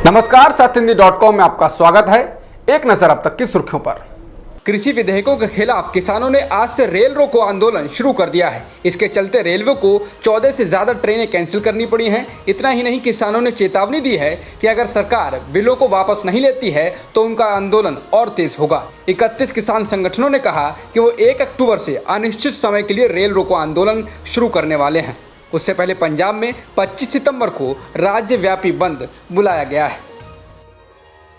नमस्कार, सत्यहिंदी.com में आपका स्वागत है। एक नजर अब तक की सुर्खियों पर। कृषि विधेयकों के खिलाफ किसानों ने आज से रेल रोको आंदोलन शुरू कर दिया है। इसके चलते रेलवे को 14 से ज्यादा ट्रेनें कैंसिल करनी पड़ी हैं। इतना ही नहीं, किसानों ने चेतावनी दी है कि अगर सरकार बिलों को वापस नहीं लेती है तो उनका आंदोलन और तेज होगा। 31 किसान संगठनों ने कहा कि वो 1 अक्टूबर से अनिश्चित समय के लिए रेल रोको आंदोलन शुरू करने वाले हैं। उससे पहले पंजाब में 25 सितंबर को राज्यव्यापी बंद बुलाया गया है।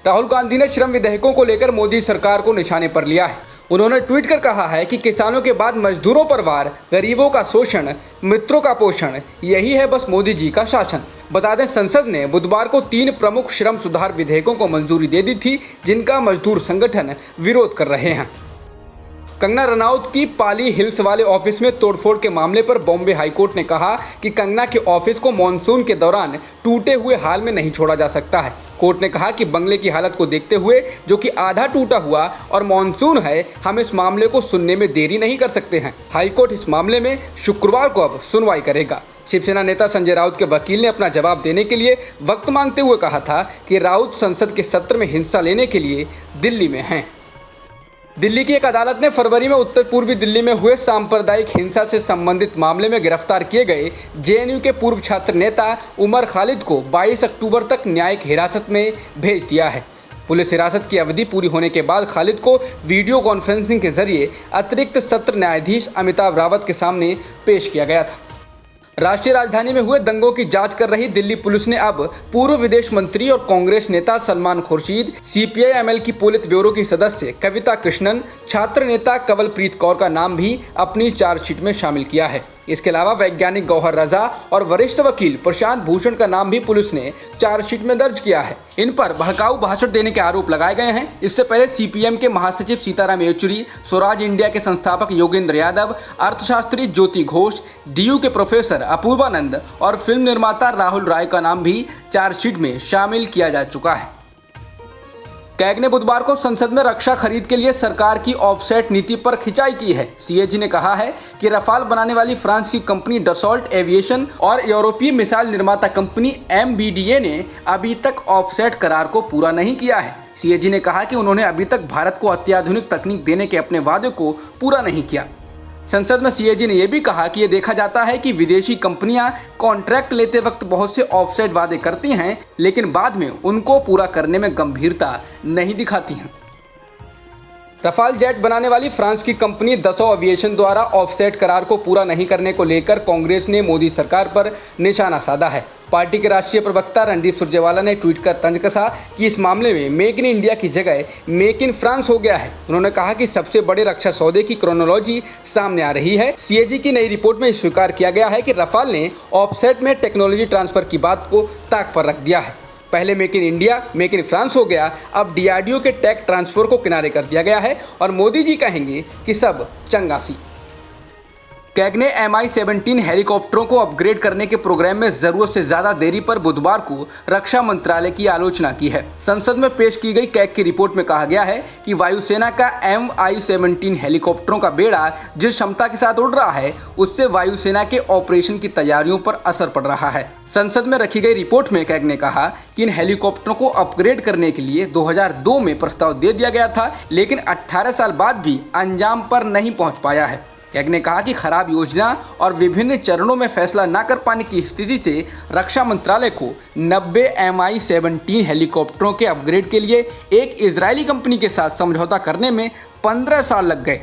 राहुल गांधी ने श्रम विधेयकों को लेकर मोदी सरकार को निशाने पर लिया है। उन्होंने ट्वीट कर कहा है कि किसानों के बाद मजदूरों पर वार, गरीबों का शोषण, मित्रों का पोषण, यही है बस मोदी जी का शासन। बता दें, संसद ने बुधवार को 3 प्रमुख श्रम सुधार विधेयकों को मंजूरी दे दी थी, जिनका मजदूर संगठन विरोध कर रहे हैं। कंगना रनौत की पाली हिल्स वाले ऑफिस में तोड़फोड़ के मामले पर बॉम्बे हाईकोर्ट ने कहा कि कंगना के ऑफिस को मॉनसून के दौरान टूटे हुए हाल में नहीं छोड़ा जा सकता है। कोर्ट ने कहा कि बंगले की हालत को देखते हुए, जो कि आधा टूटा हुआ और मॉनसून है, हम इस मामले को सुनने में देरी नहीं कर सकते हैं। हाईकोर्ट इस मामले में शुक्रवार को अब सुनवाई करेगा। शिवसेना नेता संजय राउत के वकील ने अपना जवाब देने के लिए वक्त मांगते हुए कहा था कि राउत संसद के सत्र में हिस्सा लेने के लिए दिल्ली में हैं। दिल्ली की एक अदालत ने फरवरी में उत्तर पूर्वी दिल्ली में हुए सांप्रदायिक हिंसा से संबंधित मामले में गिरफ्तार किए गए जेएनयू के पूर्व छात्र नेता उमर खालिद को 22 अक्टूबर तक न्यायिक हिरासत में भेज दिया है। पुलिस हिरासत की अवधि पूरी होने के बाद खालिद को वीडियो कॉन्फ्रेंसिंग के जरिए अतिरिक्त सत्र न्यायाधीश अमिताभ रावत के सामने पेश किया गया था। राष्ट्रीय राजधानी में हुए दंगों की जांच कर रही दिल्ली पुलिस ने अब पूर्व विदेश मंत्री और कांग्रेस नेता सलमान खुर्शीद, सीपीआई-एमएल की पोलित ब्यूरो की सदस्य कविता कृष्णन, छात्र नेता कंवलप्रीत कौर का नाम भी अपनी चार्जशीट में शामिल किया है। इसके अलावा वैज्ञानिक गौहर रजा और वरिष्ठ वकील प्रशांत भूषण का नाम भी पुलिस ने चार्जशीट में दर्ज किया है। इन पर भड़काऊ भाषण देने के आरोप लगाए गए हैं। इससे पहले सीपीएम के महासचिव सीताराम येचुरी, स्वराज इंडिया के संस्थापक योगेंद्र यादव, अर्थशास्त्री ज्योति घोष, डीयू के प्रोफेसर अपूर्वानंद और फिल्म निर्माता राहुल राय का नाम भी चार्जशीट में शामिल किया जा चुका है। कैग ने बुधवार को संसद में रक्षा खरीद के लिए सरकार की ऑफसेट नीति पर खिंचाई की है। सीएजी ने कहा है कि रफाल बनाने वाली फ्रांस की कंपनी डसॉल्ट एविएशन और यूरोपीय मिसाइल निर्माता कंपनी एमबीडीए ने अभी तक ऑफसेट करार को पूरा नहीं किया है। सीएजी ने कहा कि उन्होंने अभी तक भारत को अत्याधुनिक तकनीक देने के अपने वादे को पूरा नहीं किया। संसद में सीएजी ने यह भी कहा कि यह देखा जाता है कि विदेशी कंपनियां कॉन्ट्रैक्ट लेते वक्त बहुत से ऑफसेट वादे करती हैं, लेकिन बाद में उनको पूरा करने में गंभीरता नहीं दिखाती हैं। रफाल जेट बनाने वाली फ्रांस की कंपनी दसॉ एविएशन द्वारा ऑफसेट करार को पूरा नहीं करने को लेकर कांग्रेस ने मोदी सरकार पर निशाना साधा है। पार्टी के राष्ट्रीय प्रवक्ता रणदीप सुरजेवाला ने ट्वीट कर तंज कसा कि इस मामले में मेक इन इंडिया की जगह मेक इन फ्रांस हो गया है। उन्होंने कहा कि सबसे बड़े रक्षा सौदे की क्रोनोलॉजी सामने आ रही है। सीएजी की नई रिपोर्ट में स्वीकार किया गया है कि रफाल ने ऑफसेट में टेक्नोलॉजी ट्रांसफर की बात को ताक पर रख दिया है। पहले make in India, make in France हो गया, अब डीआरडीओ के टेक ट्रांसफर को किनारे कर दिया गया है और मोदी जी कहेंगे कि सब चंगासी। कैग ने MI-17 हेलीकॉप्टरों को अपग्रेड करने के प्रोग्राम में जरूरत से ज्यादा देरी पर बुधवार को रक्षा मंत्रालय की आलोचना की है। संसद में पेश की गई कैग की रिपोर्ट में कहा गया है कि वायुसेना का MI-17 हेलीकॉप्टरों का बेड़ा जिस क्षमता के साथ उड़ रहा है, उससे वायुसेना के ऑपरेशन की तैयारियों पर असर पड़ रहा है। संसद में रखी गई रिपोर्ट में कैग ने कहा कि इन हेलीकॉप्टरों को अपग्रेड करने के लिए 2002 में प्रस्ताव दे दिया गया था, लेकिन 18 साल बाद भी अंजाम पर नहीं पहुंच पाया है। कैग ने कहा कि खराब योजना और विभिन्न चरणों में फैसला न कर पाने की स्थिति से रक्षा मंत्रालय को 90 MI-17 हेलीकॉप्टरों के अपग्रेड के लिए एक इजरायली कंपनी के साथ समझौता करने में 15 साल लग गए।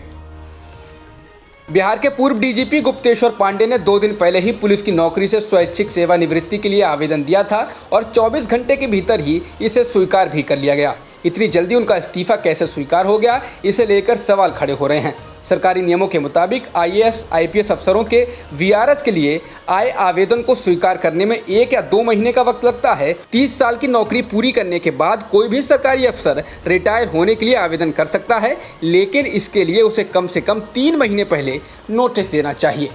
बिहार के पूर्व डीजीपी गुप्तेश्वर पांडे ने 2 दिन पहले ही पुलिस की नौकरी से स्वैच्छिक सेवानिवृत्ति के लिए आवेदन दिया था और 24 घंटे के भीतर ही इसे स्वीकार भी कर लिया गया। इतनी जल्दी उनका इस्तीफा कैसे स्वीकार हो गया, इसे लेकर सवाल खड़े हो रहे हैं। सरकारी नियमों के मुताबिक आईएएस आईपीएस अफसरों के वीआरएस के लिए आए आवेदन को स्वीकार करने में 1 या 2 महीने का वक्त लगता है। 30 साल की नौकरी पूरी करने के बाद कोई भी सरकारी अफसर रिटायर होने के लिए आवेदन कर सकता है, लेकिन इसके लिए उसे कम से कम 3 महीने पहले नोटिस देना चाहिए।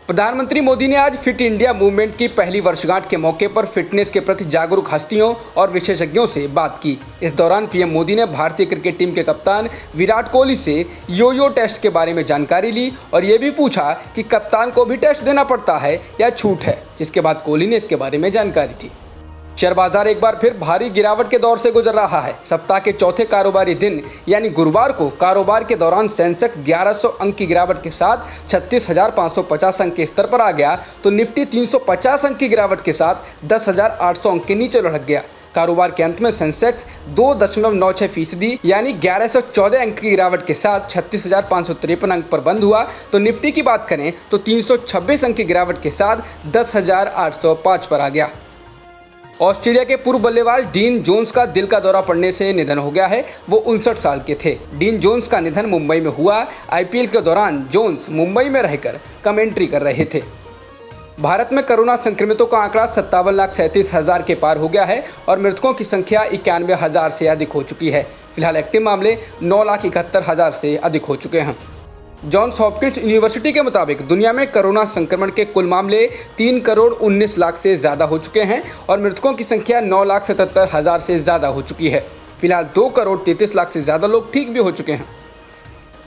प्रधानमंत्री मोदी ने आज फिट इंडिया मूवमेंट की पहली वर्षगांठ के मौके पर फिटनेस के प्रति जागरूक हस्तियों और विशेषज्ञों से बात की। इस दौरान पीएम मोदी ने भारतीय क्रिकेट टीम के कप्तान विराट कोहली से यो टेस्ट के बारे में जानकारी ली और ये भी पूछा कि कप्तान को भी टेस्ट देना पड़ता है या छूट है, जिसके बाद कोहली ने इसके बारे में जानकारी दी। शेयर बाजार एक बार फिर भारी गिरावट के दौर से गुजर रहा है। सप्ताह के चौथे कारोबारी दिन यानी गुरुवार को कारोबार के दौरान सेंसेक्स 1100 अंक की गिरावट के साथ 36,550 अंक के स्तर पर आ गया, तो निफ्टी 350 अंक की गिरावट के साथ 10,800 अंक के नीचे लुढ़क गया। कारोबार के अंत में सेंसेक्स 2.96% यानी 1114 अंक की गिरावट के साथ 36,553 अंक पर बंद हुआ। तो निफ्टी की बात करें तो 326 अंक की गिरावट के साथ 10,805 पर आ गया। ऑस्ट्रेलिया के पूर्व बल्लेबाज डीन जोन्स का दिल का दौरा पड़ने से निधन हो गया है। वो 59 साल के थे। डीन जोन्स का निधन मुंबई में हुआ। आईपीएल के दौरान जोन्स मुंबई में रहकर कमेंट्री कर रहे थे। भारत में कोरोना संक्रमितों का आंकड़ा 57,37,000 के पार हो गया है और मृतकों की संख्या 91,000 से अधिक हो चुकी है। फिलहाल एक्टिव मामले 9,71,000 से अधिक हो चुके हैं। जॉन्स हॉपकिंस यूनिवर्सिटी के मुताबिक दुनिया में कोरोना संक्रमण के कुल मामले 3 करोड़ 19 लाख से ज़्यादा हो चुके हैं और मृतकों की संख्या 9,77,000 से ज़्यादा हो चुकी है। फिलहाल 2 करोड़ 33 लाख से ज़्यादा लोग ठीक भी हो चुके हैं।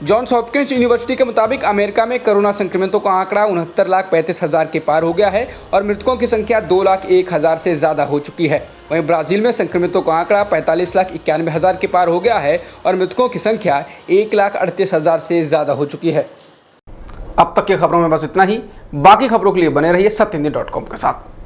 जॉन्स हॉपकिंस यूनिवर्सिटी के मुताबिक अमेरिका में कोरोना संक्रमितों का आंकड़ा 69,35,000 के पार हो गया है और मृतकों की संख्या 2,01,000 से ज़्यादा हो चुकी है। वहीं ब्राज़ील में संक्रमितों का आंकड़ा 45,91,000 के पार हो गया है और मृतकों की संख्या 1,38,000 से ज़्यादा हो चुकी है। अब तक की खबरों में बस इतना ही। बाकी खबरों के लिए बने रहिए सत्यहिंदी.com के साथ।